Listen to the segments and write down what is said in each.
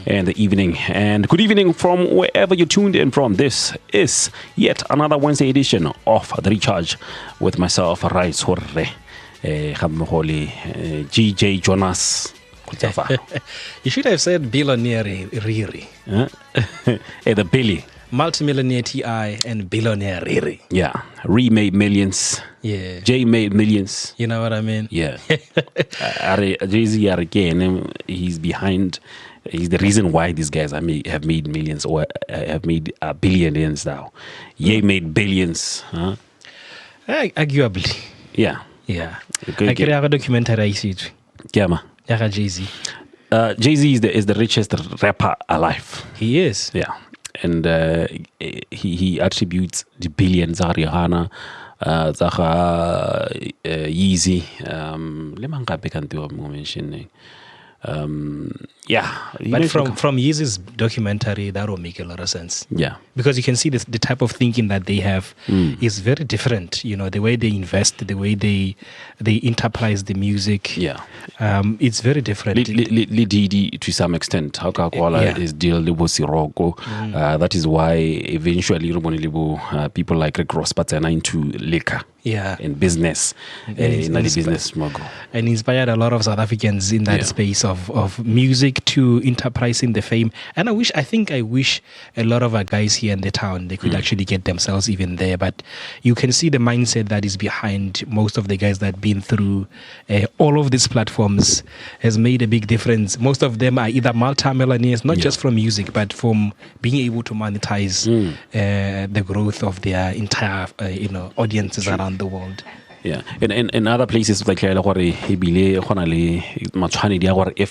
in the evening. And good evening from wherever you tuned in from. This is yet another Wednesday edition of The Recharge with myself, Rais Horre, GJ Jonas. You should have said billionaire Riri. The Billy. Multimillionaire T.I. and billionaire Riri. Yeah. Ree made millions. Yeah. Jay made millions. You know what I mean? Yeah. Jay-Z again, he's behind. He's the reason why these guys have made millions or have made billions now. Ye made billions. Huh? Arguably. Yeah. Yeah. I can have a documentary I see. Yeah, ma. Jay-Z. Jay-Z is the richest rapper alive. He is. Yeah. And he attributes the billions to Rihanna, Yeezy, yeah. But from Yeezy's documentary, that will make a lot of sense. Yeah. Because you can see the type of thinking that they have is very different. You know, the way they invest, the way they enterprise the music. Yeah. It's very different. To some extent. Is deal that is why eventually people like Rick Ross are into liquor. Yeah. In business. In the business mogul. And inspired a lot of South Africans in that space of music to enterprising the fame. And I wish a lot of our guys here in the town, they could actually get themselves even there. But you can see the mindset that is behind most of the guys that have been through all of these platforms has made a big difference. Most of them are either multi-millionaires, not just from music, but from being able to monetize the growth of their entire audiences around the world. Yeah, in other places like if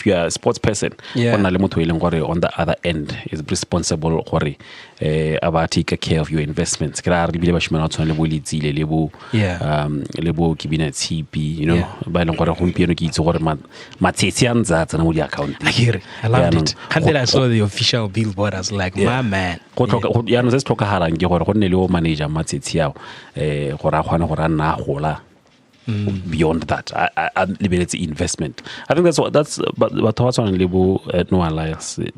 you are a sports person, on the other end is responsible about taking care of your investments. I agree. I loved it. Until I saw the official billboard, I was like, my man. Beyond that, I liberate investment. I think that's but what's on label no alliance. It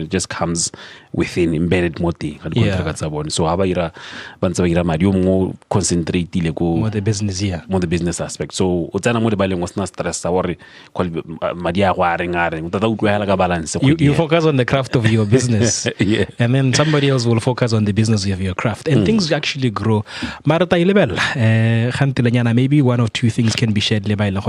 just comes within embedded mode. So how more concentrate more the business, more the business aspect. So was not stress you focus on the craft of your business, and then somebody else will focus on the business of your craft, and things actually grow. Maybe one or two things can be shared. Interest.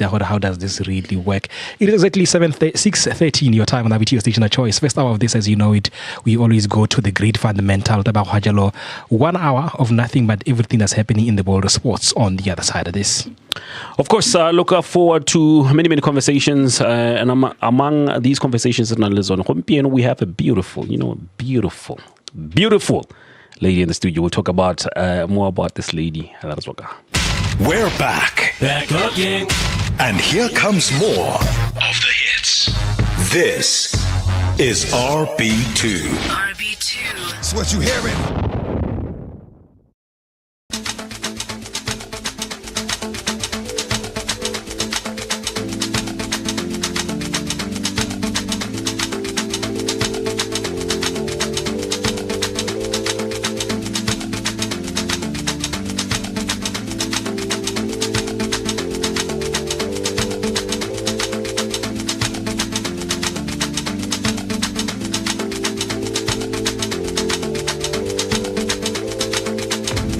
How does this really work? It is exactly 6:13 your time on the VTO station of choice. First hour of this, as you know it, we always go to the great fundamental. 1 hour of nothing but everything that's happening in the world of sports on the other side of this. Of course, look forward to many conversations, and among these conversations, we have a beautiful lady in the studio. We'll talk about more about this lady. We're back again, and here comes more of the hits. This is RB2. RB2. It's what you hearing.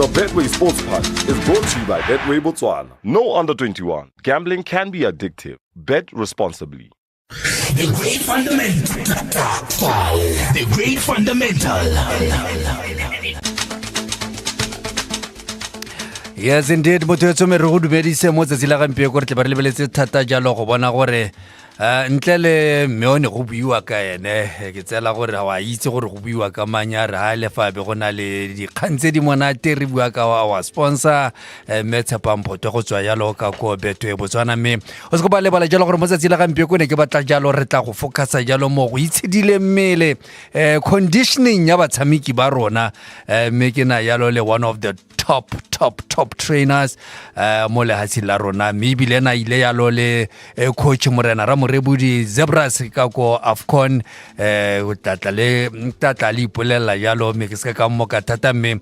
The Betway Sports Punch is brought to you by Betway Botswana. No under 21. Gambling can be addictive. Bet responsibly. The great fundamental. The great fundamental. Yes, indeed. Motho me re go dumedise mo tsatsing la gampieko re tle ba re lebeletse thata jalo go bona gore ntle le meone go buiwa ka ene ke tsela gore wa itse gore go buiwa ka manyare ha le fa be gona le dikgantse di monate re bua ka wa sponsor Metshepa Mphoto go tswa yalo ka ko Betway Botswana me o se go ba le bala jalo gore mo tsatsing la gampieko ne ke batla jalo re tla go focusa jalo mo go itshedile mmele conditioning ya batshameki ba rona me ke na yalo le one of the top top trainers mo lehatsheng la rona mme ebile ena ile yalo le coach Morena Ramorebudi Zebras ka ko AFCON o tlatla le ipolela yalo me ke se ka mo ka thata mme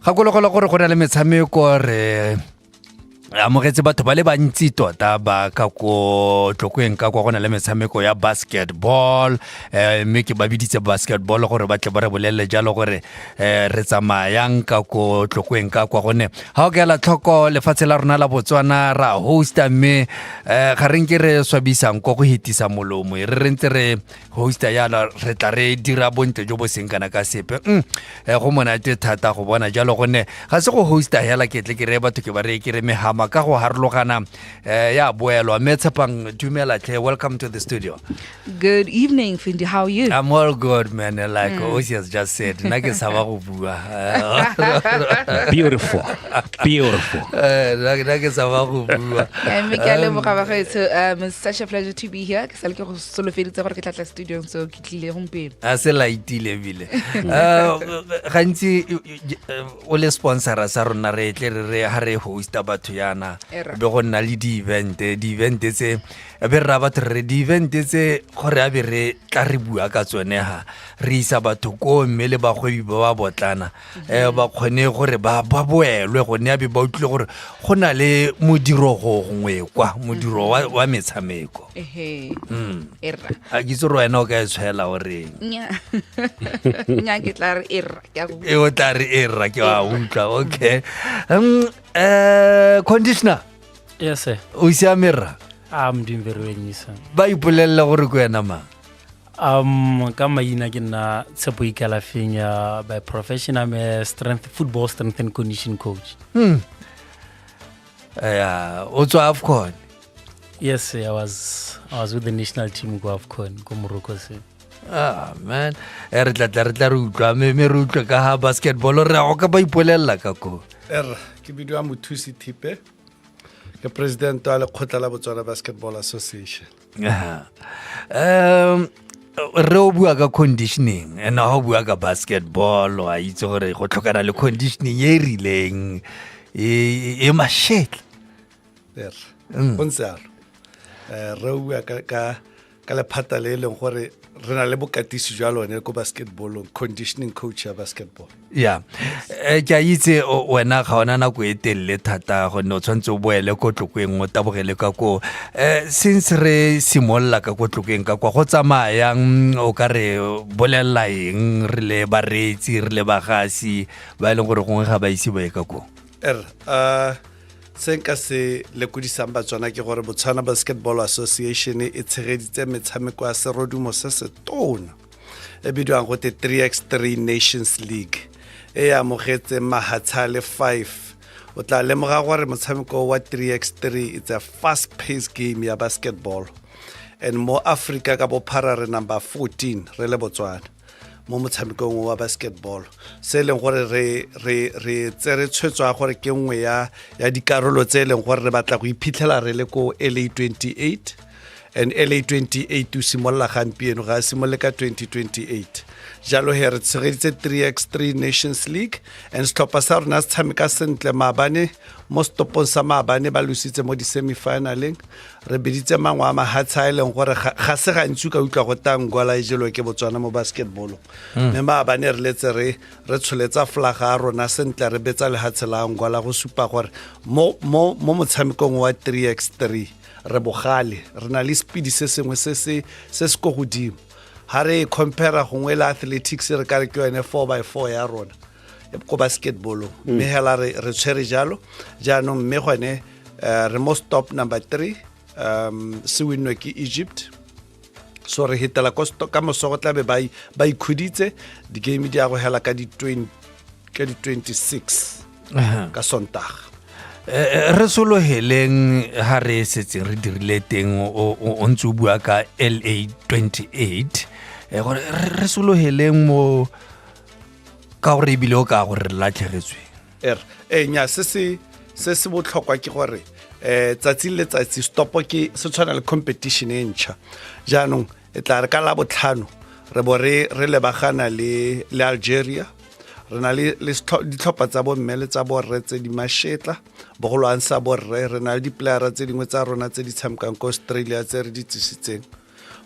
ga kologolo gore go na le metshameko re amogetse batho ba le bantsi tota ba ka ko tlokweng ka kwa go na le metshameko ya basketball mme ke ba biditse basketball gore ba tle ba re bolelle jalo gore re tsamayang ka ko tlokweng ka kwa gone ha o ke la tlhoko lefatshe la rona la Botswana ra hosta mme ga re nke re swabisang go hitisa molomo re rentse re hosta yala re tla re dira bontle jo bo seng kana ka sepe go monate thata go bona jalo gone ga se go hosta hela ke tle ke re batho ke ba re ke re mehama ka go harlogana ya boelo Metshepang dumela tle welcome to the studio. Good evening Findi, how are you? I'm all good man, like Osi has just said na ke sa ba go bua Beautiful na ke sa ba go bua it's such a pleasure to be here ke sa le ke go solofeditse gore ke tla studio so ke tlile gompieno a se laitile bile gantsi o le sponsor sa rona re tle re ha re hosta batho yana be go nna le di event tse be ra batho re di event tse gore a be re tla re bua ka tsone ha re isa batho ko mme le bagwebi ba botlana ba khone gore ba boelwe go ne a be ba utlwe gore go na le modiro go ngwe kwa modiro wa metshameko erra a ke tsoro wena o ka tshela gore nya ke tla re erra ke go o tla re erra ke wa utlwa okay conditioner yes sir o siamera I'm doing very well sir ba ipolella gore ko yena ma ka maina ke nna Tshepo Ikalafeng by profession I'm a football strength and condition coach. O tswa AFCON? Yes sir, I was with the national team go AFCON go Morocco sir. Man re tla re utlwa me re utlwa ka ha basketball re go ka ba ipolella ka ko ke bidwa Mothusi Thipe ke president wa lekgotla la Botswana Basketball Association. Re o bua ka conditioning and ha o bua ka basketball wa itse gore go tlhokana le conditioning e rileng e mashek Bontsaro re o bua ka le phata le leng gore re na le bokatisi jwa lone ko basketball conditioning coach ya basketball ke a itse wena ga ona nako e telele thata go no tshwantse o boele ko tlokweng o tabogele ka ko since re simolla ka ko tlokweng ka kwa go tsamayang o ka re bolella eng re le baretsi re le bagasi ba leng gore gongwe ga ba ise ba ka ko se nka se lekudisang Batswana ke gore Botswana Basketball Association e tshegeditse metshameko ya serodumo se se tona e bidwang go te 3x3 Nations League e amogetse mahatshale 5 o tla lemoga gore motshameko wa 3x3 it's a fast paced game ya basketball and mo Africa ka bophara re number 14 re le Botswana mo motshamekong wa basketball se leng gore re tsere tshwetswa gore ke nngwe ya dikarolo tse leng gore re batla go iphitlhela re le ko LA28 and LA28 o simolla gampieno ga simolle ka 2028 jalo he re tshegeditse 3x3 Nations League and setlhopha sa rona se tshameka sentle maabane mo stopong sa maabane ba lusitse mo di semifinaleng re biditse mangwe a mahatsa e leng gore ga se gantsi ka utlwa go tangwa la ejelo ke Botswana mo basketball mme maabane re letse re tsholetsa flag a rona sentle re betsa le hatsela ngwa la go supa gore mo motshamekong wa 3x3 re bogale re na le speed se sengwe se se go godimo ha re compare gongwe la athletics re ka re ke yone 4x4 ya rona ko basketball mme hela re tshwere jalo jaanong mme gone re mo stop number 3 se winwe ke Egypt so re hitela ka mosogo tla be ba ikhuditse di game di a go hela ka di 26 ka Sontaga re soloheleng ha re setse re dirile teng o ntse o bua ka LA28 gore re soloheleng mo ka gore bile o ka gore latlhegetswe nya se botlhokwa ke gore tsatsi le tsatsi stopo ke se tshwana le competition e ntšha jaanong e tla re ka la botlhano re bo re lebagana le Algeria re na le ditlhopha tsa bomme le tsa borre tse di mašetla bogolwane sa borre re na le di-playera tse dingwe tsa rona tse di tshamekang ko Australia tse re di tsisitseng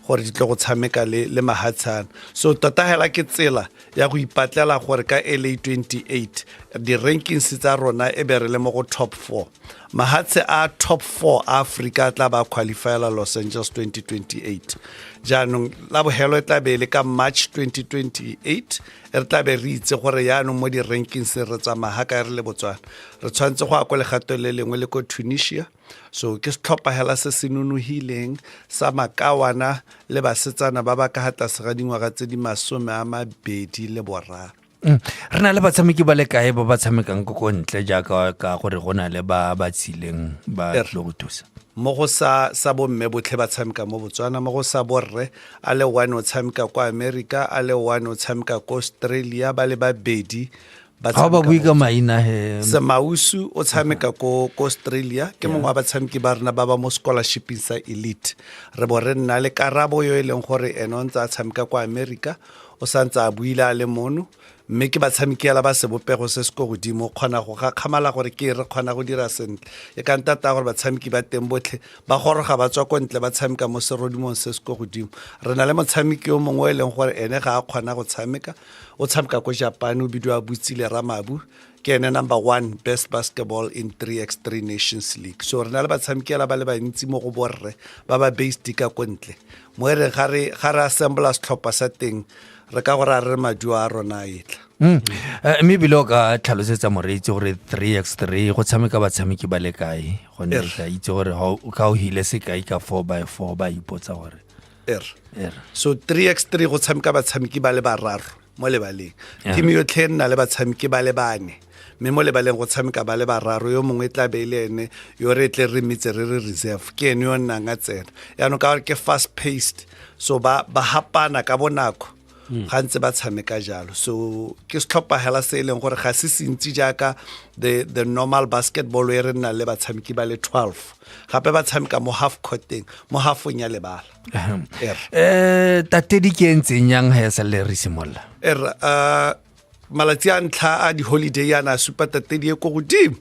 gore di tlo go tshameka le mahatshana so tota hela ke tsela ya go ipatlela gore ka LA 28 di-rankings tsa rona e be re le mo go top 4 mahatshe a top 4 a Africa tla ba qualifiela Los Angeles 2028 jaanong la bogelo e tla be le ka March 2028 re tla be re itse gore yaanong mo di-rankings re tsamaya ka re le Botswana re tshwanetse go akwa legato le lengwe le ko Tunisia so ke setlhopha hela se se nunuhileng sa makawana le basetsana ba ba ka tlase ga dingwaga tse di 23 re na le batshameki ba le kae ba ba tshamekang ko ntle jaaka ka gore go na le ba tsileng ba tlo go thusa mo go sa bomme botlhe ba tshameka mo Botswana mo go sa borre a le 1 o tshameka kwa America a le 1 o tshameka ko Australia ba le babedi ha ba bui ka maina he Semausu o tshameka ko Australia ke mongwe wa batshameki ba rena ba ba mo scholarship sa elite re bo re nna le Karabo yo e leng gore ene o ntse a tshameka kwa America o santse a buile a le mono mme ke batshamekela ba se bopego se se go godimo kgona go ga khamala gore ke re kgona go dira sentle e ka ntata gore batshameki ba teng botlhe ba goroga ba tswa kontle ba tshameka mo serodimong se se go godimo re na le motshameki o mongwe e leng gore ene ga a kgona go tshameka o tshameka ko Japan o bidiwa Butsile Ramabu ke ene number 1 best basketball in 3x3 Nations League so re na le batshamekela ba le bantsi mo go borre ba ba based ka kontle mo re ga re assemble setlhopha sa teng re ka gore re maduo a rona a etla mme bilo ka tlhalosetsa moreetsi gore 3x3 go tshameka batshameki ba le kae go ne ka itse gore ka o hile se kae ka 4x4 ba ipotsa gore so 3x3 go tshameka batshameki ba le bararo mo lebaleng team yotlhe nna le batshameki ba le bane mme mo lebaleng go tshameka ba le bararo yo mongwe tla be le ene yo re tle re mitse re reserve ke ene yo nna nga tsena yaanong ka gore ke fast paced so ba hapana ka bonako gantse ba tshameka jalo so ke setlhopha hela se e leng gore ga se sentsi jaaka the normal basketball e re nna le batshameki ba le 12 gape ba tshameka mo half courting mo halfong ya lebala tate di ke ntseng yang ha sa le re simolla malatsi a ntlha a di-holiday yana supa tate di e ko godimo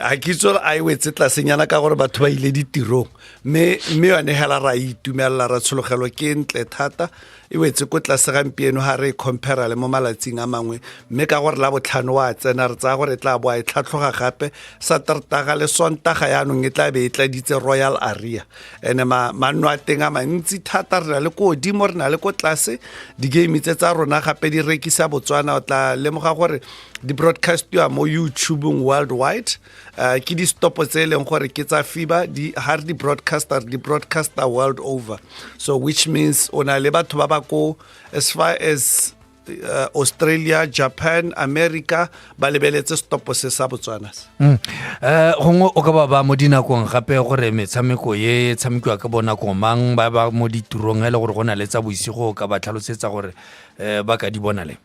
a ke itse gore a e wetse tlasenyana ka gore batho ba ile ditirong mme yone hela ra itumelela ra tshologelo ke ntle thata e wetse ko tlase gampieno ha re compare le mo malatsing a mangwe mme ka gore la botlhano wa tsena re tsaya gore e tla bo a e tlhatlhoga gape Satertaga le Sontaga yaanong e tla be e tladitse Royal Area ene manno a teng a mantsi thata re na le ko godimo re na le ko tlase di-game tsa rona gape di rekisa Botswana o tla lemoga gore di-broadcast mo YouTube worldwide ke di-stopo tse e leng gore ke tsa FIBA ha re di-broadcaster world over so which means o na le batho ba ba ko as far as Australia, Japan, America ba lebeletse stopo se sa Botswana gongwe o ka ba mo dinakong gape gore metshameko ye tshamekiwa ka bona ko mang ba mo ditirong e le gore go na le tsa boisigo ka ba tlhalosetsa gore ba ka di bona le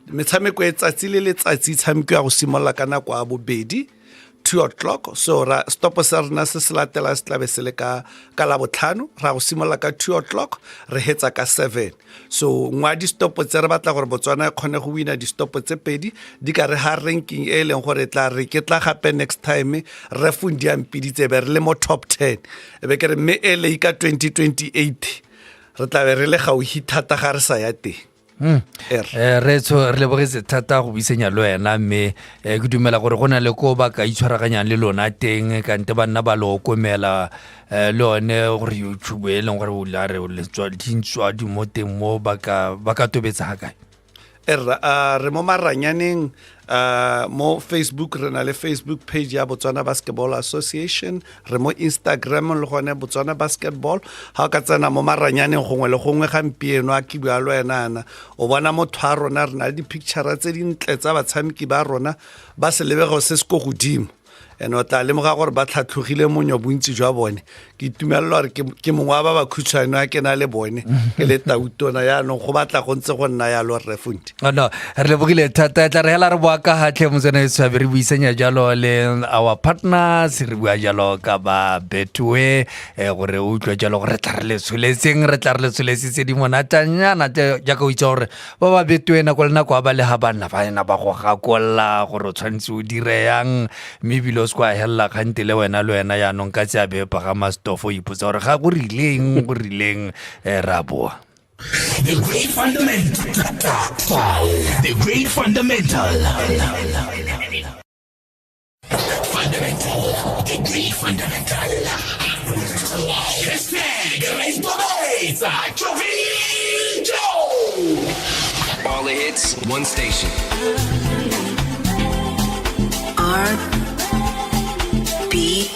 metshameko e tsatsi le letsatsi tshamekiwa go simolola ka nako a bobedi 2 o'clock so ra stopo sa rena se se latela se tlabe se le ka la botlhano ra go simolola ka 2 o'clock re hetsa ka 7 so ngwa di stopo tse re batla gore Botswana e kgone go wina di stopo tse pedi di ka re ha ranking e leng gore tla re ke tla gape next time re fundi a mpiditse be re le mo top 10 e be ke re me ele ka 2028 re tla be re le gauhi thata ga re sa ya teng re lebogetse thata go buisenya le wena mme ke dumela gore go na le ko ba ka itshwaraganyang le lona teng kante ba nna ba lo komela le one gore YouTube e leng gore o la re o le tswa dintswa di mo teng mo ba ka tobetsa ga kae re mo maranyaneng mo Facebook re na le Facebook page ya Botswana Basketball Association re mo Instagram le gone Botswana Basketball ha ka tsena mo maranyaneng gongwe le gongwe gampieno a ke bua lo enana o bona motho a rona re na le di-picture tse dintle tsa batshameki ba rona ba se lebego se se go godimo and o tla lemoga gore ba tlhatlhogile monyo bontsi jwa bone ke itumelela gore ke mongwe wa ba ba khutshwane a ke na le bone ke le tautona yaanong go batla go ntse go nna yalo Rre Fundi. No re lebogile thata tla re hela re boa ka gatlhe motsena e tshwabe re buisanya jalo le our partners re bua jalo ka ba Betway gore o utlwa jalo gore tla re le tsholetseng re tla re le tsholetsitse di monatanyana jaaka o itse gore ba Betway na go lena kwa ba le ha bana ba go gakolla gore o tshwanetse o dire yang mebile o se kwa hella kgante le wena yaanong ka tsa be pagama stofo ipotsa gore ga go rileng ra boa. The Great Fundamental. The Great Fundamental. The Great Fundamental. All the hits, one station. RB2.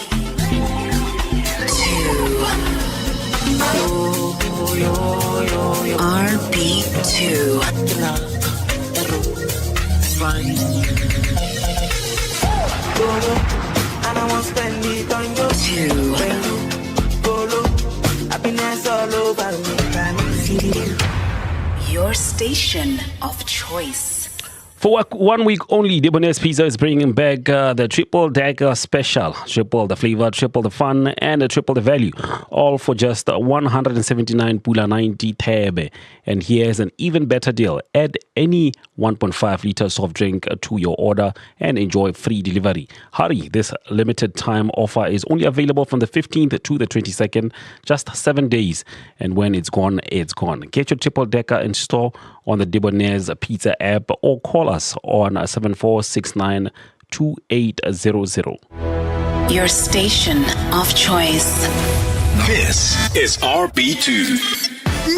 And I won't spend it on your happiness all over me. Your station of choice. For 1 week only, Debonair's Pizza is bringing back the Triple Decker Special. Triple the flavor, triple the fun, and triple the value. All for just 179 Pula 90 Thebe. And here's an even better deal. Add any 1.5 liter soft drink to your order and enjoy free delivery. Hurry, this limited time offer is only available from the 15th to the 22nd, just 7 days. And when it's gone, it's gone. Get your Triple Decker in store on the Debonair's Pizza app or call us on 7469 2800. Your station of choice. This is RB2.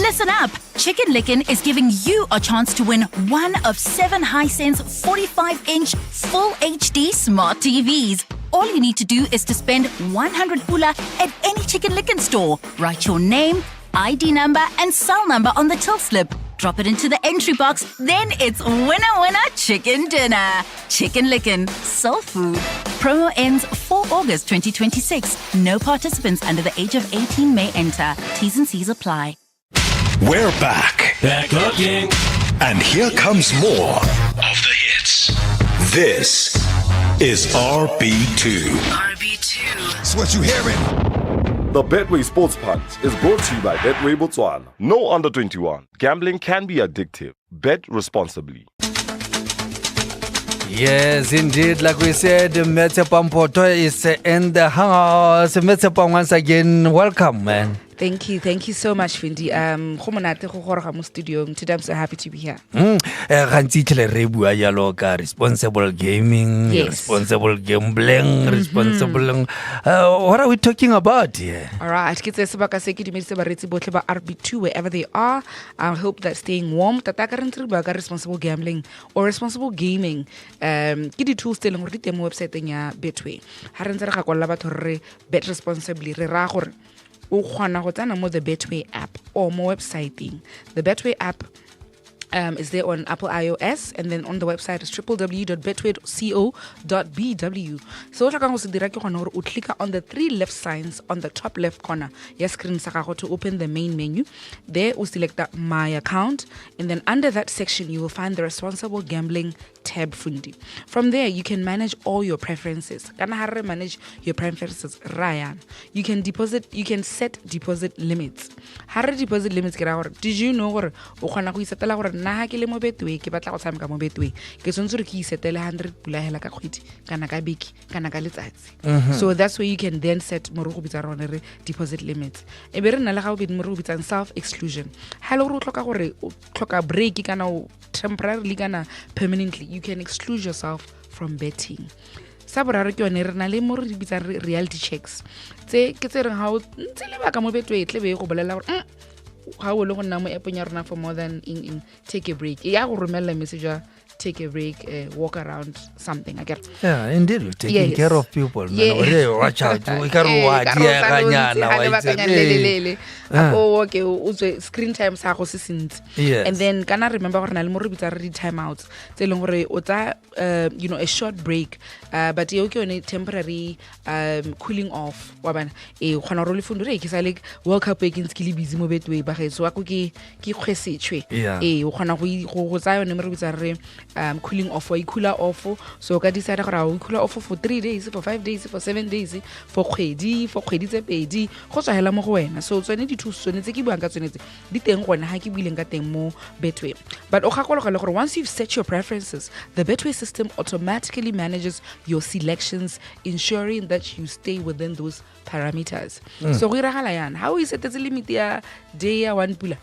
Listen up! Chicken Licken is giving you a chance to win one of 7 Hisense 45-inch Full HD smart TVs. All you need to do is to spend 100 pula at any Chicken Licken store. Write your name, ID number, and cell number on the till slip. Drop it into the entry box, then it's winner chicken dinner. Chicken Licken, soul food. Promo ends 4 August 2026. No participants under the age of 18 may enter. T's and C's apply. We're back. Back again. And here comes more of the hits. This is RB2. RB2. It's what you hearing. The Betway Sports Punch is brought to you by Betway Botswana. No under 21. Gambling can be addictive. Bet responsibly. Yes, indeed. Like we said, Metepam Poto is in the house. Metepam, once again, welcome, man. Thank you so much, Findi. Studio. Today I'm so happy to be here. Responsible gaming, yes. Responsible gambling, responsible. What are we talking about here? All right. RB2 wherever they are. I hope that staying warm. Responsible gambling or responsible gaming. Kidi tools still on the website Betway. Bet responsibly. O khona go tsena mo the Betway app or mo website. The Betway app is there on Apple iOS, and then on the website is www.betway.co.bw. So what you can click on the 3 left signs on the top left corner. Your screen to open the main menu. There you select that My Account, and then under that section you will find the Responsible Gambling tab Fundi. From there you can manage all your preferences. Manage your preferences, Ryan. You can set deposit limits. Deposit limits. Did you know na ke le mo Betway ke batla go tshameka mo Betway ke tsontse re ke isetele 100 pula hela ka kgwedi kana ka biki kana ka letsatsi. So that's where you can then set mo re go bitsa rona re deposit limits. E be re nna le ga o bedi mo re go bitsa self exclusion. Hello re tloka gore o tloka break kana temporarily kana permanently, you can exclude yourself from betting. Sa boraro ke yone re na le mo re bitsa reality checks. Tse ke tse reng ha o ntse le ba ka mo Betway tle be go bolela gore how will go nna mo app nya rona for more than in take a break. Ya go romela message take a break, walk around something. I get. Yeah, indeed, you're taking care of people. Man. Yeah. Watch out. Okay, screen time sa go se sentse. Yes. And then can I remember gore na le mo re bitsa re timeouts tse leng gore o tsa a short break but you okay temporary cooling off wa bana khona ro le fundo re ke sa le World Cup e ke ntse busy mo Betway ba gaetso wa go ke kgwesetswe o khona go tsa yone mo re bitsa re cooling off wa cooler off so ka decide gore o cooler off for 3 days for 5 days for 7 days for kgwedi tse pedi go tswa hela mo go wena so tsone di thuso tsone tse ke buang ka tsone tse di teng gona ha ke buileng ka teng mo Betway but o gakologa gore once you've set your preferences the Betway system automatically manages your selections ensuring that you stay within those parameters so go iragala yana how is it limit ya day ya 1 pula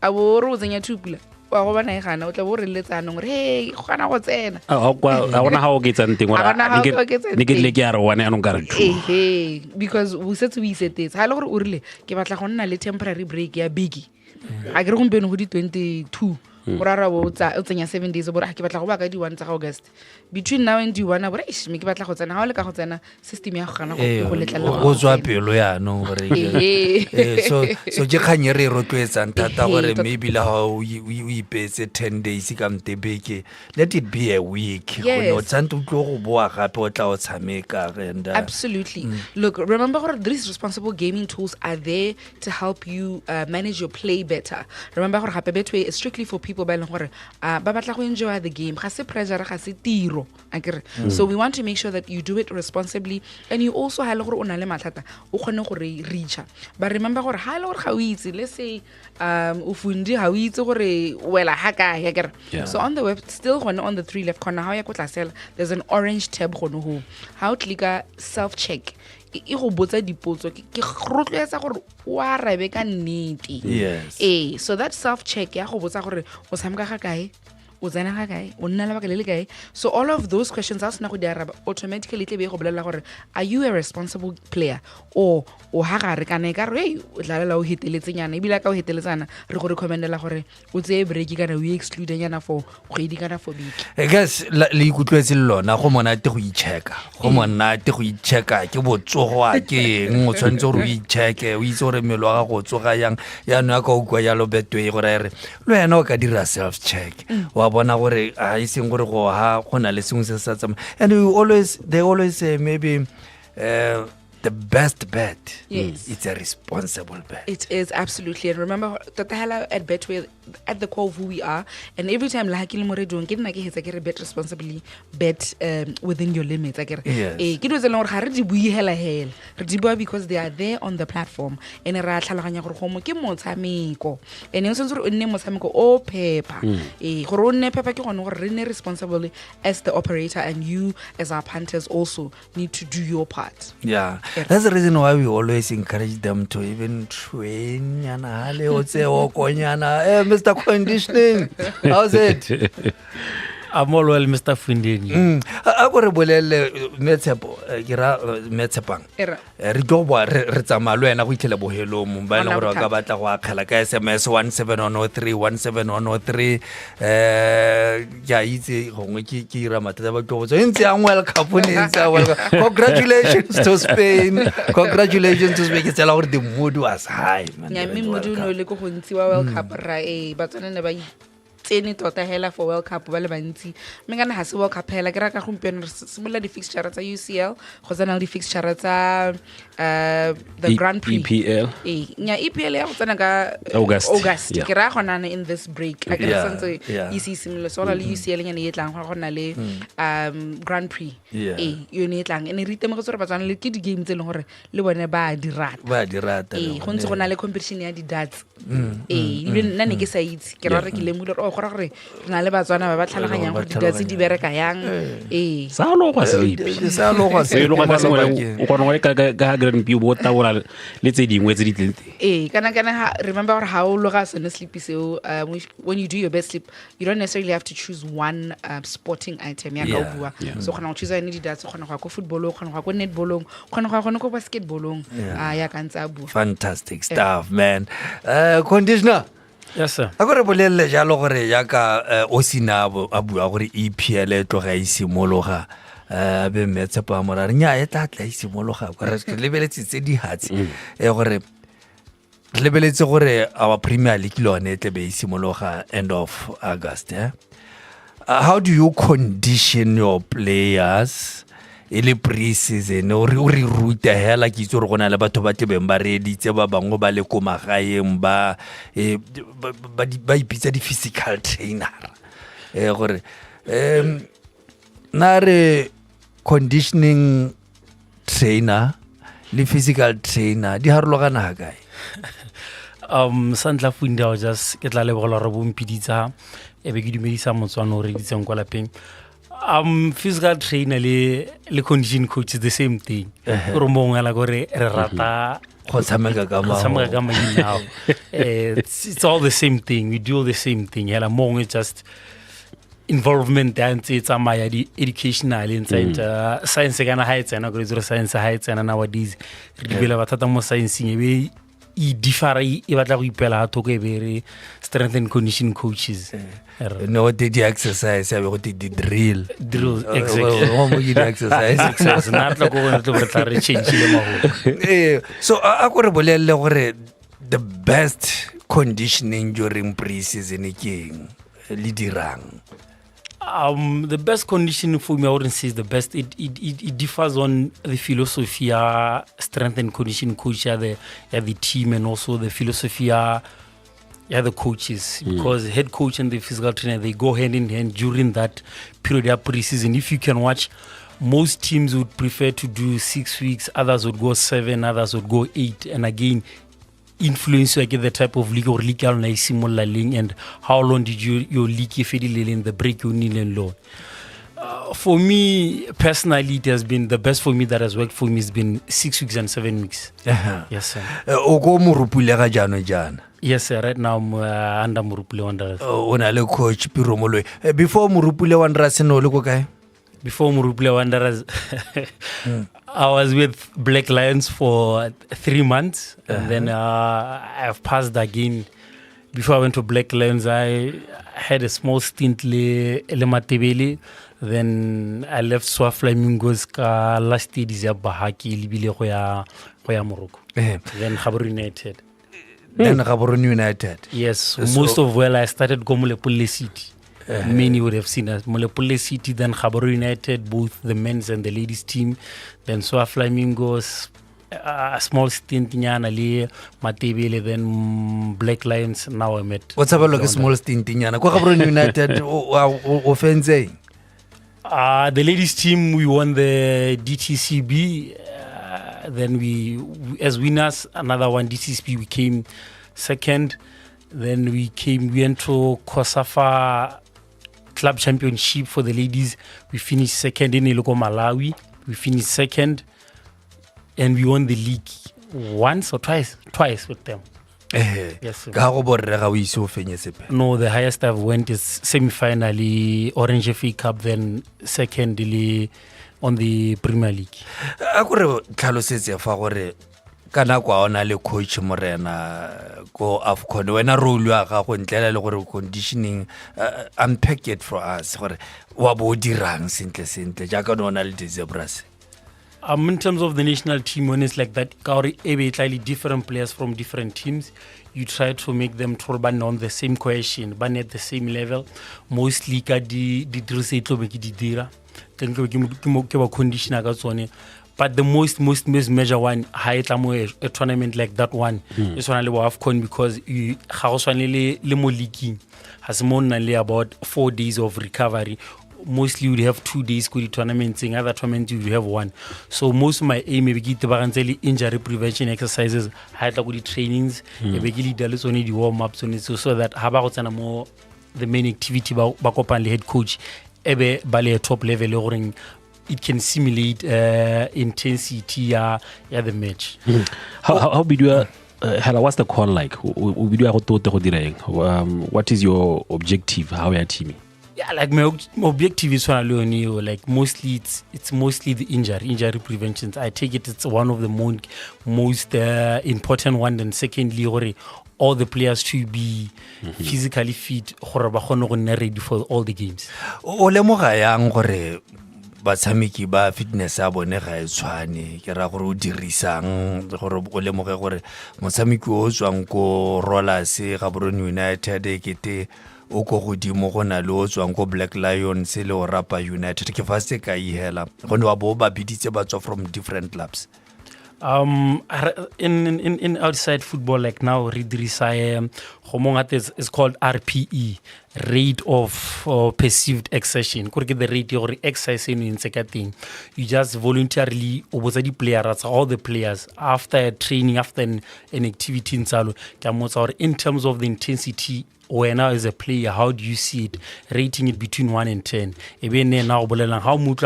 a bo ro tsenya 2 pula wa go bana e gana o tla bo re letsana gore hey go gana go tsena a gona ha o ke tsang teng ora ne ke le ke a re wana ya no ka re because we set to be set it ha le gore o rile ke batla go nna le temporary break ya biggie a ke re gompeno go di 22 orara bo tsa o tsenya 7 days bo re ke batla go ba ka di 1 tsa August between now and di 1 bo re me ke batla go tsena ha o le ka go tsena system ya go gana go letlela go tswa pelo ya no gore so je khanye re rotloetsang tata gore maybe la ha o ipetse 10 days ka mtebeke let it be a week go no tsantse o tlo go boa gape o tla o tshameka and absolutely look remember gore these responsible gaming tools are there to help you manage your play better remember gore hape Betway is strictly for people ba leng gore ba batla go enjoy the game ga se pressure ga se tiro akere so we want to make sure that you do it responsibly and you also ha le gore o na le mathata o kgone go reacha but remember gore ha le gore ga o itse let's say o fundi ha o itse gore wela ha ka akere so on the web still on the 3 left corner how ya go tlasela there's an orange tab gono ho how click self check e go botsa dipotso ke rotloetsa gore wa rabe ka nnete so that self check ya go botsa gore o tshameka ga kae o tsena ga kae o nna le baka le le kae so all of those questions as na go di araba automatically tle be go bolela gore are you a responsible player or o ha ga re kana ka re o tlalela o heteletsenyana e bila ka o heteletsana re go recommendela gore o tse break kana o exclude nyana for kgwedi kana for beke guys le ikutlwetse lona go monate go icheka go monate go icheka ke botsogo a ke eng o tshwantse gore o icheke o itse gore mmelo wa go tsoga yang ya no ka o kwa ya lo Betway gore re lo yana o ka dira self check bona gore a iseng gore go ha gona le sengwe se sa tsama and they always say maybe the best bet it's a responsible bet it is absolutely and remember Tatahela at Betway at the core of who we are and every time la hakile mo redong ke nna ke hetsa ke re bet responsibly bet within your limits akere ke do tsela gore ga re di bui hela re di bua because they are there on the platform and ra tlhaloganya gore go mo ke motshameko and e sentse gore o nne motshameko o phepa gore o nne phepa ke gone gore re nne responsible as the operator and you as our punters also need to do your part that's the reason why we always encourage them to even train yana hale o tse o konyana Mr. Conditioning how's it I'm all well Mr. Fundini a go re bolele Metshepo ke ra Metshepang re go bua re tsama lo ena go itlhela bohelo mo ba le gore ka batla go akgela ka SMS 17103 17103 ya itse gongwe ke ira matata ba tlo botsa ntse ya World Cup ne ntse welcome congratulations to Spain congratulations to Spain ke tsela gore the mood was high man ya me mood no le go ntsiwa World Cup ra ba tsana ne ba tsene tota hela for World Cup ba le bantsi me kana ha se World Cup hela ke ra ka gompieno simola di fixture tsa UCL go tsena di fixture tsa the Grand Prix EPL nya EPL ya go tsena ka August ke ra gona in this break a ke sentse isi simola so la le UCL nya ne etlang go gona le Grand Prix yo ne etlang ene re itemo go tsore ba tsana le ke di game tse leng gore le bone ba di rata go ntse go na le competition ya di darts even nna ne ke sa itse ke ra re ke lemule gore gore re na le batswana ba tlhaloganyang gore didatse di bereka yang sa lo go sleep sa lo go sleep o kgona go ka Grand Prix bo tabola le tse dingwe tse di tletse kana remember how o loga sone sleep so when you do your best sleep you don't necessarily have to choose one sporting item ya ka bua so khona go choose any didatse khona go football khona go netball khona go basketball ya ka ntsa bua fantastic stuff man conditioner Yes, sir. a gore bolelele jalo gore yaka o sina a bua gore EPL e tloga e simologa be Metshepo a mora re nya e tla e simologa gore re lebeletse tse di hatsi gore re lebeletse gore our Premier League lone tle be e simologa end of August. How do you condition your players ele pre-season o re ruta hela ke itse re gona le batho ba tebeng ba reditse ba bangwe ba le ko magaeng ba ipitsa di physical trainer gore na re conditioning trainer le physical trainer di harologana kae? Santla funda just ke tla leboga re bompiditsa e be ke dumedisa motswana o reditseng kwa lapeng. Physical trainer le condition coach is the same thing. Re mongwe la gore re rata go tshameka ka now. It's all the same thing. We do all the same thing. Hela mongwe just involvement dance it's my educational inside science kana ha etsena go itse science ha etsena nowadays re dibela batata mo science e e differ e batla go ipela ha thoko e bere strength and condition coaches. No, did the exercise? I got the drill. Exercise. Not like going change. So, I could bolelle the best conditioning during pre-season again. Lidirang. The best conditioning for me, I wouldn't say is the best. It differs on the philosophy, strength and conditioning coach, the team, and also the philosophy, the coaches. Because head coach and the physical trainer, they go hand in hand during that period of pre-season. If you can watch, most teams would prefer to do 6 weeks, others would go 7, others would go 8, and again, influence like the type of league or league and how long did your league in the break you need and load. For me personally, it has been the best for me that has worked for me has been 6 weeks and 7 weeks. Yes, sir. Yes, sir. Right now I'm under Murupule Wanderers. Coach Piro Moloi. Before Murupule Wanderers, no look okay. Before Murupule Wanderers, I was with Black Lions for 3 months, and then I've passed again. Before I went to Black Lions, I had a small stint le Matebele. Then I left Swa Flamingos last year December haki libile go ya Morocco. Then Gaborone United. Then Gaborone United. Yes, so most of I started go Molepoole City. Many would have seen us. Molepoole City, then Gaborone United, both the men's and the ladies team. Then Swa Flamingos, a small stint in Yana, Matebele, then Black Lions. Now I'm at. What's about like a small stint in Yana? Gaborone United offense. The ladies team, we won the DTCB. Then we, as winners, another one DTCB, we came second. Then we went to Kosafa Club Championship for the ladies. We finished second in Iloko Malawi. We finished second. And we won the league once or twice with them. Yes, sir. No, the highest I've went is semi-finally Orange FA Cup, then secondly on the Premier League. Kana kwa ona le coach Morena go AFCON wena role ya ga go ntlela le gore conditioning unpack it for us gore wa bo dirang sentle jaaka nona le Zebras. In terms of the national team, when it's like that, slightly different players from different teams, you try to make them ban on the same question, ban at the same level. Mostly ka di drills e tlo be ke di dira. Then ke ba conditioner ka tsone. But the most major one, a tournament like that one, is only AFCON because you have more leaking. Has more than about 4 days of recovery. Mostly you would have 2 days for the tournament. In other tournaments you would have 1. So most of my aim is to get injury prevention exercises, high the trainings, only the warm ups on it, so that more the main activity back up and the head coach, ebe bale top level it can simulate intensity the match. How big you what's the call like? What is your objective? How are you teaming? Yeah, like my objective is like mostly it's mostly the injury prevention. I take it's one of the most important one. And secondly, all the players to be physically fit gore ba kgone go nna ready for all the games. O lemoga yang gore batshameki ba fitness a bone ga e tshwane ke ra gore o dirisang gore o lemoge gore motshameki o tswang ko Rollers ga Gaborone United ekete o go godimo go na le o tswang ko Black Lions le o Rapa United ke fa se ka ihela gone wa bo ba biditse ba tswa from different clubs. In outside football, like now, it's called RPE, rate of perceived exertion. The rate of exercise in thing. You just voluntarily the players, all the players after training, after an activity in terms of the intensity. When now as a player, how do you see it? Rating it between 1 and 10. Even now, how much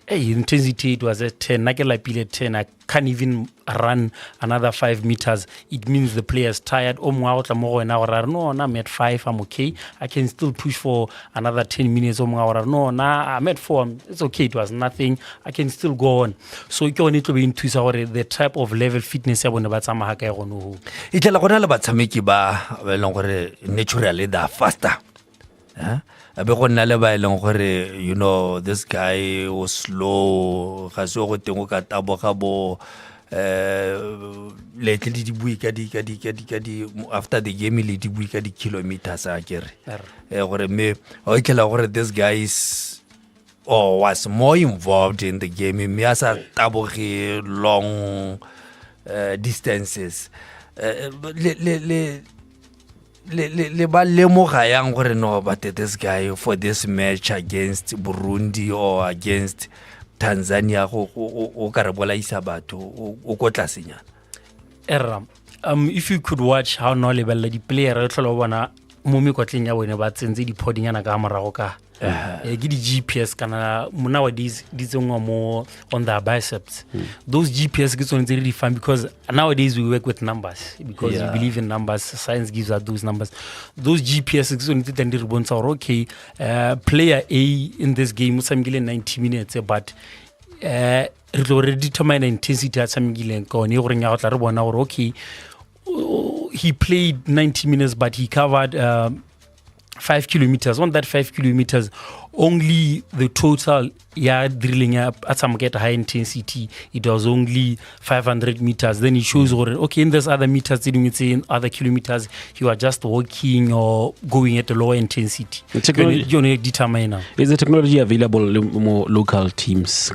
intensity it was at 10. I 10. I can't even run another 5 meters. It means the player is tired. No, I'm at 5. I'm okay. I can still push for another 10 minutes. No, I'm at 4. It's okay. It was nothing. I can still go on. So you need to be into the type of level fitness. Naturally, they're faster. You know, this guy was slow. After the game, he did kilometers. This guy is was more involved in the game. He has a long distances. Le ba lemoga yang gore no but this guy for this match against Burundi or against Tanzania o ka re bolaisa batho o ko tlasenyana. If you could watch how no level the player re tlola bona mo mekotleng ya bone ba tsentse di podinyana ka morago ka get the GPS kana nowadays these more on their biceps. Those GPS gets on really fun because nowadays we work with numbers because we believe in numbers. Science gives us those numbers. Those GPS gets on the bones are okay. Player A in this game some 90 minutes but it already determine intensity at some okay. He played 90 minutes but he covered 5 kilometers. On that 5 kilometers, only the total drilling at some get high intensity, it was only 500 meters. Then it shows, okay, in this other meters, in other kilometers, you are just walking or going at a lower intensity. Is the technology available in more local teams?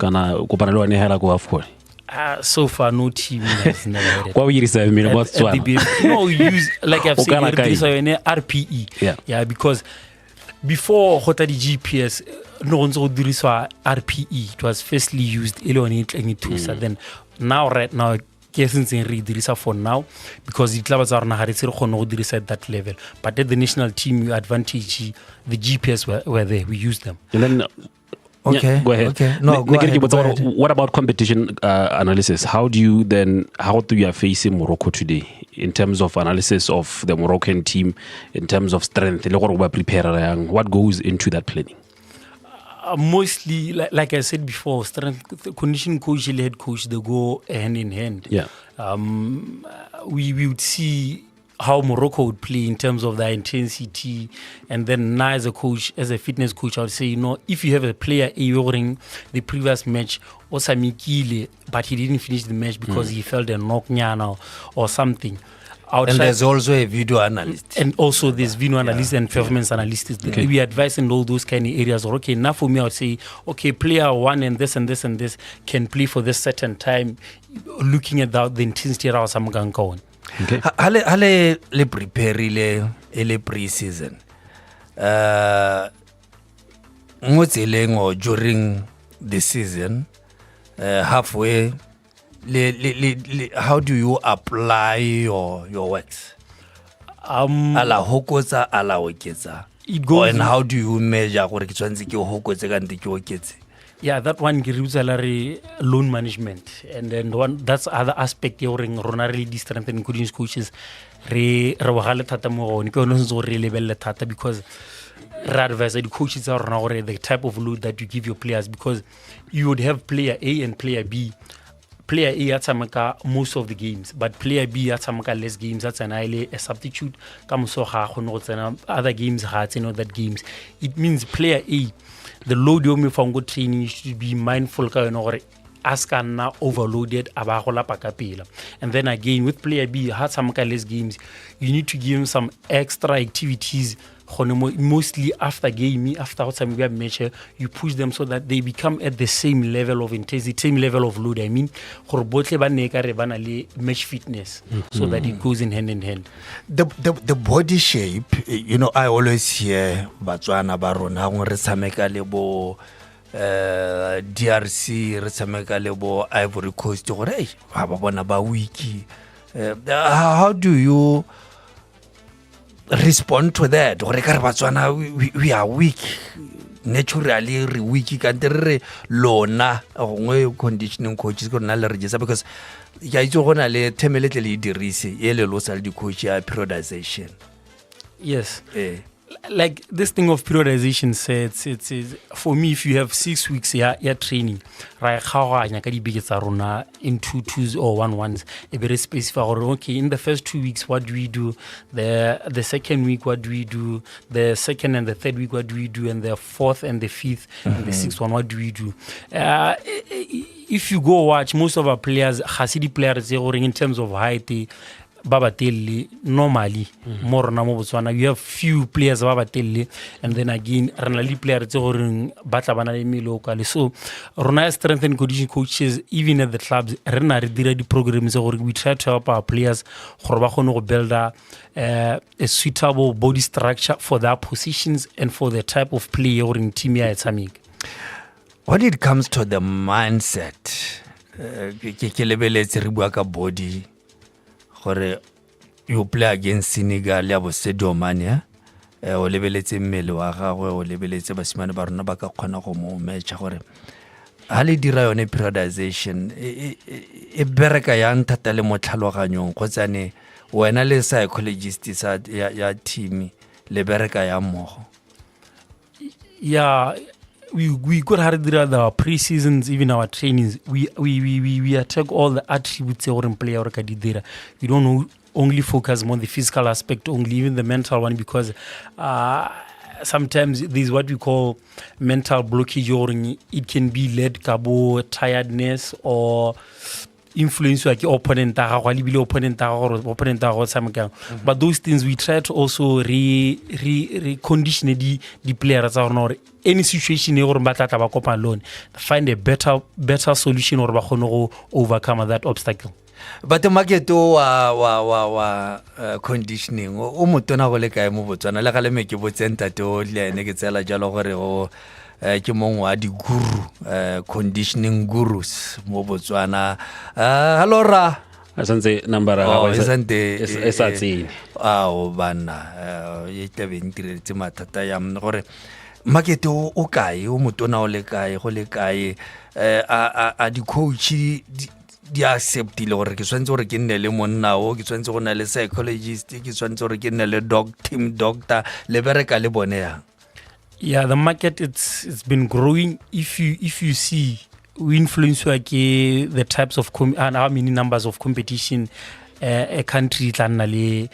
So far, no team has never had it. What you say? No, use like I've said, RPE. Yeah, because before the GPS, no one's would do RPE. It was firstly used then now right now for now because the clubs are not at that level. But at the national team advantage, the GPS were there. We used them. And then okay. Go ahead. Okay. No, go ahead. What about competition analysis? How do you face Morocco today in terms of analysis of the Moroccan team, in terms of strength? What goes into that planning? Mostly, like I said before, strength conditioning coach and head coach, they go hand in hand. Yeah. We would see how Morocco would play in terms of their intensity, and then now as a coach, as a fitness coach, I would say, if you have a player during the previous match, Osamikile, but he didn't finish the match because he felt a knock now or something. And there's also a video analyst. And also there's video analyst and performance analyst. Okay. We advise in all those kind of areas. Or, okay, now for me, I would say, okay, player one and this and this and this can play for this certain time, looking at the intensity of some going on. Okay. Hale le prepare le pre-season. During the season, halfway, how do you apply your works? Ala hokotsa ala oketsa. It goes. And how do you measure gore ke tshwantse ke hokotse ka nte ke oketse? Yeah, that one gives salary loan management, and then that's other aspect during really strengthening coaches. Because advise the coaches are the type of load that you give your players, because you would have player A and player B. player A a tshameka most of the games, but player B a tshameka less games. That's an a substitute. Other games that games. It means player A, the load you me from good training, you should be mindful ask na overloaded and then again with player B had some less games, you need to give him some extra activities mostly after game, after some match, you push them so that they become at the same level of intensity, same level of load. I mean, match fitness, so that it goes in hand. The body shape, I always hear Batswana barona re tshameka le bo DRC, re tshameka le bo Ivory Coast gore hey ba bona ba wiki. How do you respond to that? Gore ka re Batswana we are weak, naturally re weak ka ntere lona gongwe conditioning coaches go na le register, because ya itse gona le themelete le dirise e le lo sal di coach ya periodization. Yes. Like this thing of periodization sets, it's for me, if you have 6 weeks training, right, how in 2-2s or 1-1s, a very specific, okay, in the first 2 weeks, what do we do? The second week, what do we do? The second and the third week, what do we do? And the fourth and the fifth and the sixth one, what do we do? If you go watch, most of our players, Hasidi players, in terms of height, Babatelli normally more na mo Botswana you have few players Babatelli, and then again ranali players tse gore batla bana le me locally, so rona strength and conditioning coaches even at the clubs rena re dira di programs gore we try to help our players gore ba kgone go build a suitable body structure for their positions and for the type of play or in team ya tshameka. When it comes to the mindset, ke lebeletse re bua ka body gore you play against Senegal ya bo Sedomania, o lebeletse mmele wa gagwe, o lebeletse basimane ba rona ba ka kgona go mo matcha gore ha le dira yone periodization e bereka ya ntata le motlhaloganyong kgotsane wena le psychologist sa ya team le bereka ya mmogo. Yeah, we could have done our pre-seasons, even our trainings. We attack all the attributes or in player or kadidira. We don't only focus on the physical aspect, only even the mental one, because sometimes there's what we call mental blockage, or it can be led cabo tiredness or influence like opponent, but those things we try to also recondition the players or any situation or alone, find a better solution or overcome that obstacle. But the market wa conditioning o motona go le kae mo Botswana le gale meke botsenta to le ne ke tsela jalo gore o ke mongwe wa di guru conditioning gurus mo Botswana. Hello ra asantse number ga isante esatsini o bana ye tebe ntiretse mathata ya gore market o kae o motona o le kae go le kae a di coach di accept le gore ke swantse gore ke nne le monna o ke swantse go na le psychologist ke swantse gore ke nne le team doctor le bereka le bone ya. Yeah, the market it's been growing. If you see, we influence like the types of and how many numbers of competition a country le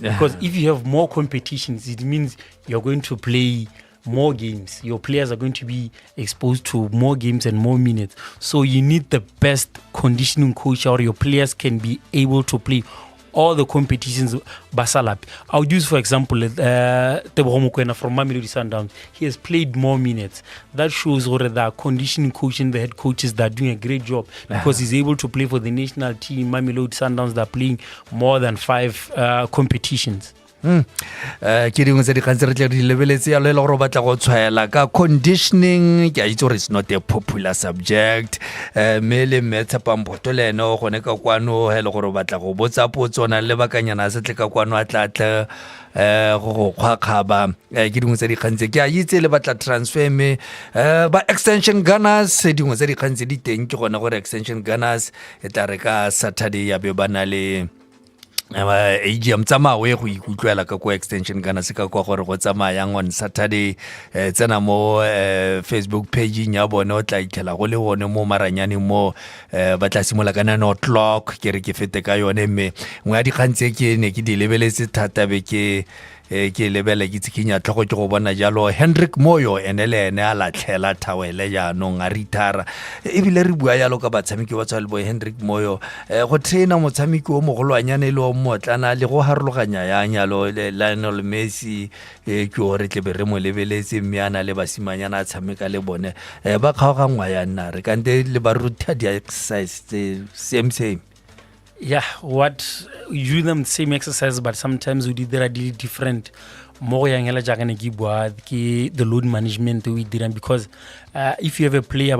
because if you have more competitions, it means you're going to play more games. Your players are going to be exposed to more games and more minutes. So you need the best conditioning coach, or your players can be able to play all the competitions basalap. I'll use for example Tebogo Mokoena from Mamelodi Sundowns. He has played more minutes. That shows the conditioning coach and the head coaches that are doing a great job because he's able to play for the national team. Mamelodi Sundowns, they're playing more than 5 competitions. Ke dingwe tse di gantse re tle re lebeletse ya le gore batla go tshwaela ka conditioning ke a itse gore it's not a popular subject mele metsa pampoto le ene o gone ka kwano hele gore batla go botsa potsona le bakanyana se tle ka kwano atlatle go khakgaba ke dingwe tse di gantse ke a itse le batla transfer me ba extension gunners dingwe tse di gantse di teng ke gone gore extension gunners e tla re ka Saturday ya be bana le AGM tsamaya go ikutlwela ka ko extension kana se ka kwa gore go tsamayang on Saturday tsena mo Facebook page ya bone o tla itlhela go le one mo maranyane mo ba tla simola kana no clock ke re ke fete ka yone mme ngwe ya dikgantse ke ne ke di lebeletse thata be ke lebele ke tsikinya tlhogo ke go bona jalo Hendrik Moyo ene le ene a latlhela thawele jaanong a ritara ebile re bua jalo ka batshameki ba tswale boy Hendrik Moyo go traina motshameki o mogolwanyane le o motlana le go harologanya ya nyalo Lionel Messi ke o re tle be re mo lebeletse mme ana le basimanyana a tshameka le bone ba kgaogangwa ya nna re kante le ba ruta di exercise same. Yeah, what you do them same exercise, but sometimes we did really different. More young the load management we did because if you have a player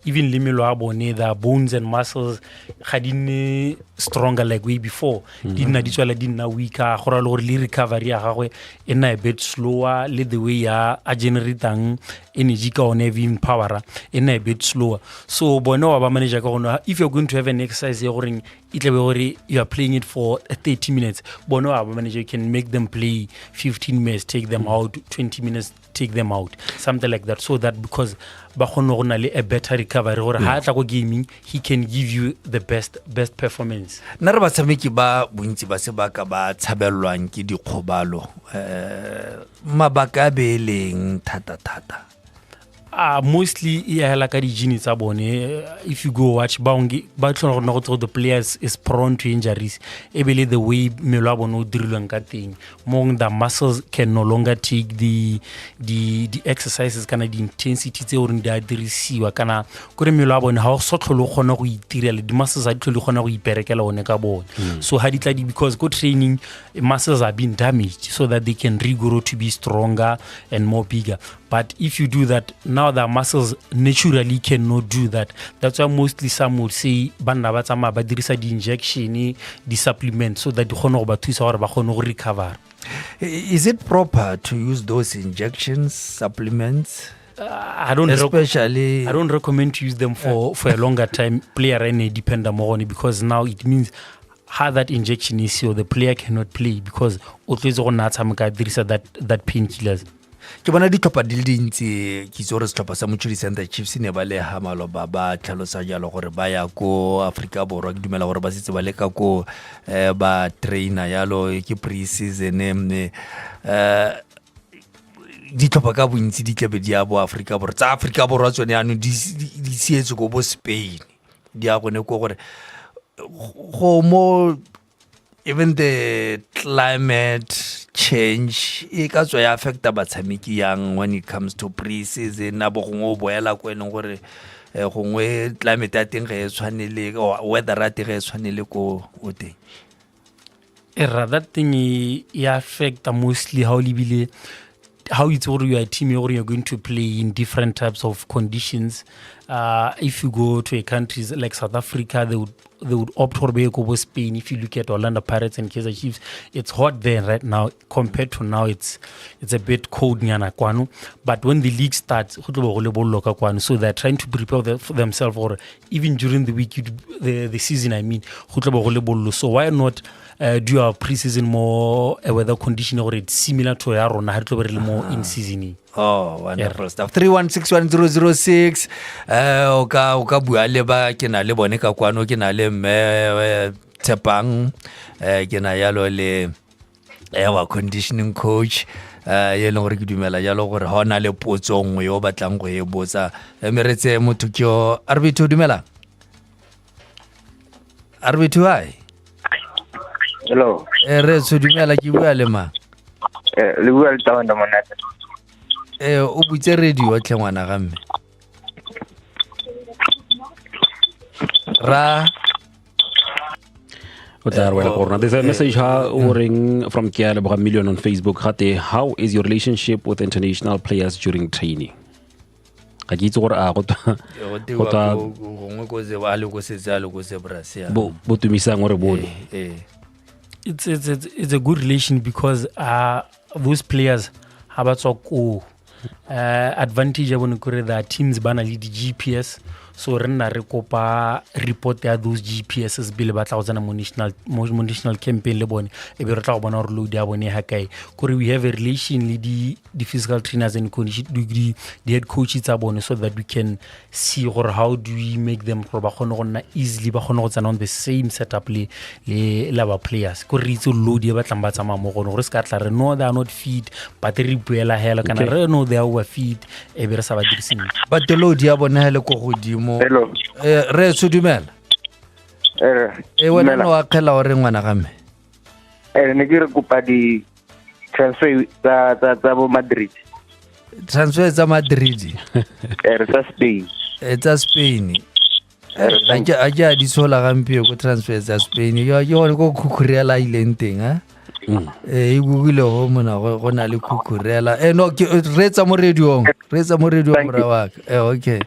even limelo their bones and muscles hadine stronger like way before didn't weaker recovery a bit slower le the way a generating energy ka on having power in a bit slower so bono ba manager ka if you're going to have an exercise you are playing it for 30 minutes bono ba manager can make them play 15 minutes take them out 20 minutes take them out something like that so that because ba khona a better recovery or ha tla go gaming he can give you the best performance nna re batshameki ba bontsi ba se ba ka ba tshabellwang ke dikgobalo mabaka beleng thata mostly like the genes if you go watch the players is prone to injuries ebele the way melabo no dirilwang ka teng mong the muscles can no longer take the exercises kana the intensity tse o reng dia dirisiwa kana gore melabo ha o so tlholo gona go itirela di muscles a tlholo gona go iperekela one ka bone so ha ditladi because go training muscles are being damaged so that they can regrow to be stronger and more bigger. But if you do that, now the muscles naturally cannot do that. That's why mostly some would say, but there is a injection, the supplement, so that you recover. Is it proper to use those injections, supplements? I don't recommend to use them for a longer time. Player any depend on because now it means how that injection is so the player cannot play because there is that painkillers. Ke bona ditlhopha di le dintsi ke itse gore setlhopha sa Mochudi Center Chiefs ne ba le ha maloba ba tlhalosa jalo gore ba ya ko Africa Borwa ke dumela gore ba setse ba le ka ko ba trainer yalo ke pre-season ditlhopha ka bontsi di tlebe di a bo Africa Borwa tsa Africa Borwa tsone ano di sietse go bo Spain di a gone ko gore go mo even the climate change e ka tswa ya affecta batshameki yang when it comes to pre-season na bo go boela ko eneng gore gongwe climate ya teng ge e tshwanele weather ya teng ge e tshwanele ko o teng that thing e affecta mostly how it's or you are a team or you're going to play in different types of conditions. If you go to a countries like South Africa, they would opt for go Spain. If you look at Orlando Pirates and Kaizer Chiefs, it's hot there right now. Compared to now, it's a bit cold nyana kwano. But when the league starts, so they're trying to prepare for themselves, or even during the week, the season. I mean, so why not? Do our pre-season more weather condition or it's similar to our own more in season. Oh, wonderful stuff. 3161006 oka bua le ba ke na le bone ka kwano ke na le mme Tshepang ke na yalo le our conditioning coach ye le gore ke dumela yalo gore ha ona le potso ngwe yo batlang go e botsa meretse motho ke yo RB2 dumela RB2 hai hello re se dumela ke bua le ma le bua le tawanda monate o butse radio tle ngwana ga mme ra there's a message from Kiala Million on Facebook. How is your relationship with international players during training? It's a good relation because those players have advantage when their teams ban lead the GPS. so re nna re kopa report ya those GPSs bile ba tla go tsena mo national campaign le bone e be re tla go bona gore load ya bone ha kae kore we have a relation le di physical trainers and the head coaches tsa bone so that we can see gore how do we make them gore ba kgone go nna easily ba kgone go tsena on the same setup le ba players kore re itse load ya ba tlang ba tsamaya mo gone gore se ka tla re no they are not fit but re buela hela kana re no they are overfit e be re sa ba diriseng but the load ya bona hele go godimo re tsudumela wena no akela gore ngwana ga me ne ke re kopa di transfer tsa bo Madrid tsa Madrid tsa Spain aja di sola gampe go transfer tsa Spain yo go khukhurela ileng teng ha e google ho mona go na le khukhurela no retsa mo radio mora wa okay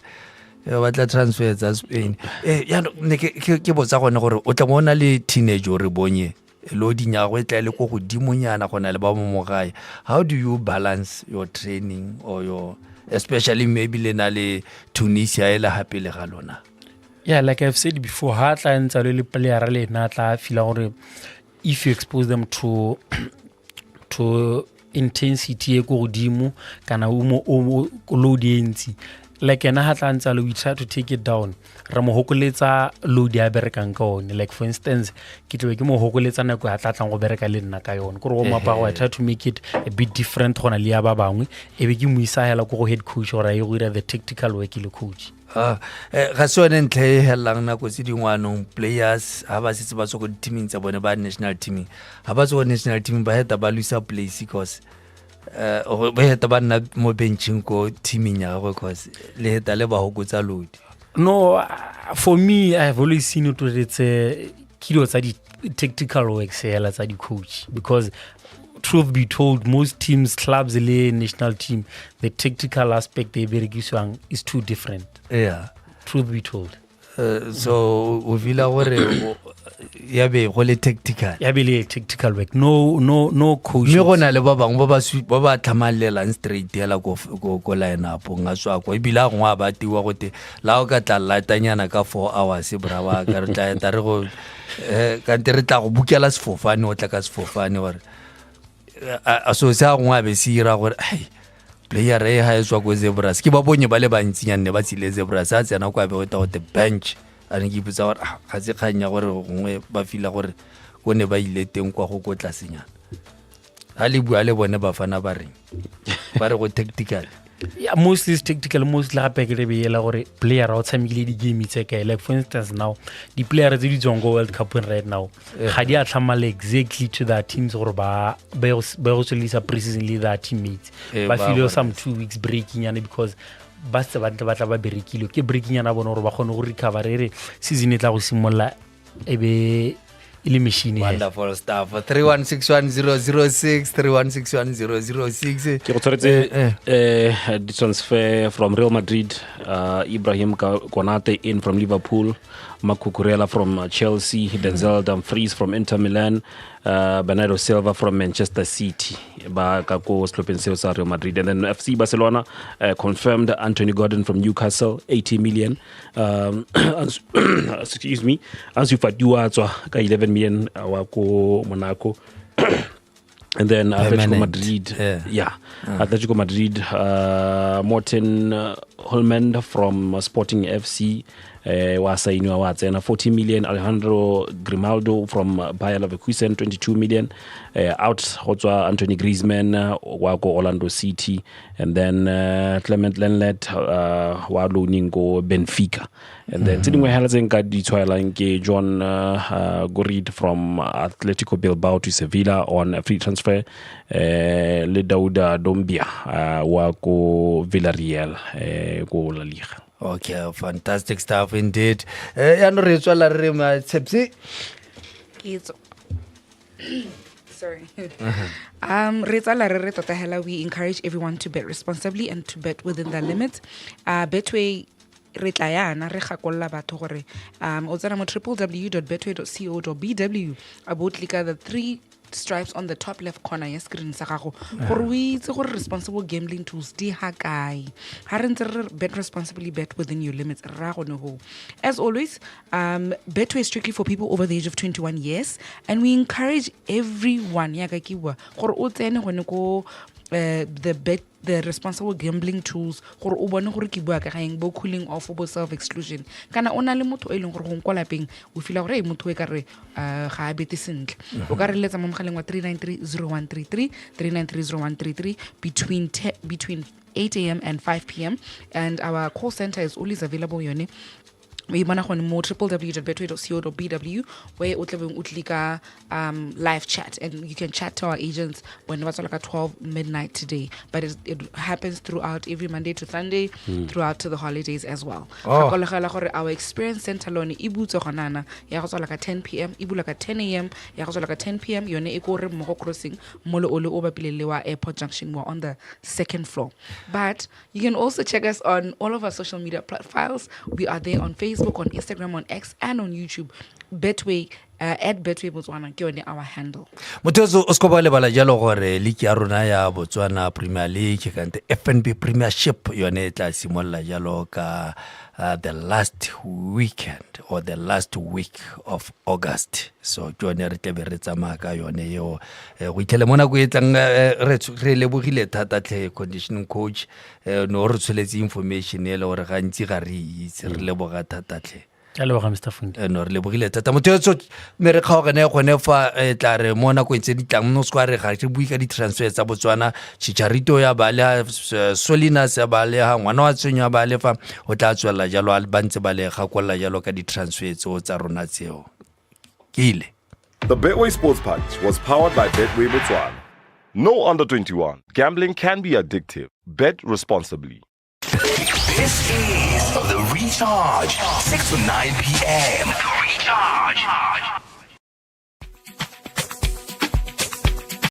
ba tla transfer tsa Spain ya ne ke botsa gone gore o tla mona le teenage re bonye lo dinyago e tla le go godimonyana gona le ba mo gae how do you balance your training or your especially maybe le na le Tunisia e la hape le ga lona yeah like I've said before ha tla ntsa le player le na tla fila gore if you expose them to intensity e go godimo kana o load e ntsi like ena ha tla ntsa we try to take it down ra mo hokoletsa load ya berekang ka one like for instance ke tlo ke mo hokoletsa nako ha tla tlang go bereka le nna ka yone gore go mapa go try to make it a bit different gona le ya ba bangwe e be ke mo isa hela go head coach or I go the tactical work le coach ga se one ntle helang nako se dingwanong players ha ba setse ba tsoko teaming tsa bone ba national teaming ha ba tsoko national team ba heta ba lose place because ba heta ba nna mo benching ko teaming ya go cause le heta le ba hokotsa load no for me I have always seen it with it's kilo tsa di tactical work sela tsa di coach because truth be told most teams clubs le national team the tactical aspect they berekiswang is too different truth be told so o vila gore ya be go le tactical work no coach me gona le ba bangwe ba ba tlhamalela straight ya la go line up nga tswa go ibila ngwa ba tiwa gote la o ka tla latanyana ka 4 hours bra ba ka re tla re go ka re tla go bukela sefofane o tla ka sefofane gore so sa ngwa be sira gore player e ha tswa go Zebras ke ba bonye ba le bantsinyane ne ba tsile Zebras a tsena kwa be go ta go the bench a ne ke botsa gore ga se khanya gore gongwe ba fila gore go ne ba ile teng kwa go tlasenyana ha le bua le bone ba fana ba re go tactical yeah mostly is tactical mostly gape ke re be yela gore player o tshamile di game tse kae like for instance now the players tse di tswang go World Cup right now ga di a tlhamala exactly to their teams gore ba go solisa preseason le their teammates ba feel some 2 weeks breaking yana because ba se ba tla ba berekile ke breaking yana bona gore ba kgone go recover re season e tla go simolla e be ile machine wonderful stuff 31610006 31610006 ke go tshwaretse the transfer from Real Madrid Ibrahim Konate in from Liverpool Makukurela from Chelsea Denzel Dumfries from Inter Milan Bernardo Silva from Manchester City ba ka go slopeng seo sa Real Madrid and then FC Barcelona confirmed Anthony Gordon from Newcastle 80 million excuse me Ansu Fati wa tswa ka 11 million wa ko Monaco and then Atletico Madrid Atletico Madrid Morten Holman from Sporting FC wa sainwa wa tsena 40 million Alejandro Grimaldo from Bayer Leverkusen 22 million out go tswa Anthony Griezmann wa go Orlando City and then Clement Lenglet wa loaning go Benfica and then tsedingwe hela tseng ka di tshwaelang ke John Gorid from Atletico Bilbao to Sevilla on a free transfer le Dauda Dombia wa go Villarreal go La Liga. Okay, fantastic stuff indeed. Ya no re tswala re ma tshepsi. Sorry. Re tswala re tota hela we encourage everyone to bet responsibly and to bet within their limits. Betway re tla yana re gakolla batho gore o tsena mo www.betway.co.bw about like the 3 stripes on the top left corner ya screen sa gago gore o itse gore responsible gambling tools di ha kae ha re ntse re bet responsibly, bet within your limits ra go ne ho. As always, Betway is strictly for people over the age of 21 years, and we encourage everyone ya ka kiwa gore o tsene gone ko the responsible gambling tools gore o bone gore ke bua ka gaeng bo cooling off bo self exclusion kana ona le motho e leng gore go nkola peng o fila gore motho e ka re ga a bete sentle o ka re letsa mo mogaleng wa 3930133 3930133 between 8 a.m. and 5 p.m. and our call center is always available yone we bona gone mo www.betway.co.bw where o tlabeng o tlika live chat and you can chat to our agents when it's like at 12 midnight today, but it happens throughout every Monday to Sunday throughout to the holidays as well. Our experience center lone ibutso gonana ya go tsala ka 10 p.m. ibula ka 10 a.m. ya go tsala ka 10 p.m. yone e go re mo crossing molo ole o bapile le wa airport junction we're on the second floor. But you can also check us on all of our social media profiles. We are there on Facebook, on Instagram, on X, and on YouTube. Betway at Betway Botswana ke yone our handle. Motho o sko ba le bala jalo gore league ya rona ya Botswana Premier League kante FNB Premiership yone tla simolla jalo ka the last weekend or the last week of August. So jone re tebe re tsamaya ka yone yo go itlele mona go etlang re lebogile thata tle conditioning coach no re tshweletse information ele gore ga ntsi ga re itse re leboga thata tle Mr. Fundi. No re lebogile thata motho me re kgaogane gone fa tla re mo nako ntse ditlang no skwa re ga re bui ka di transfer tsa Botswana Chicharito ya bale Solinas ya bale ha ngwana wa tsenya bale fa o tla tswela jalo al bantse bale ga kolla jalo ka di transfer tsa rona tseo kile. The Betway Sports Punch was powered by Betway Botswana. No under 21. Gambling can be addictive. Bet responsibly. This is The Recharge, 6 to 9 p.m. The Recharge.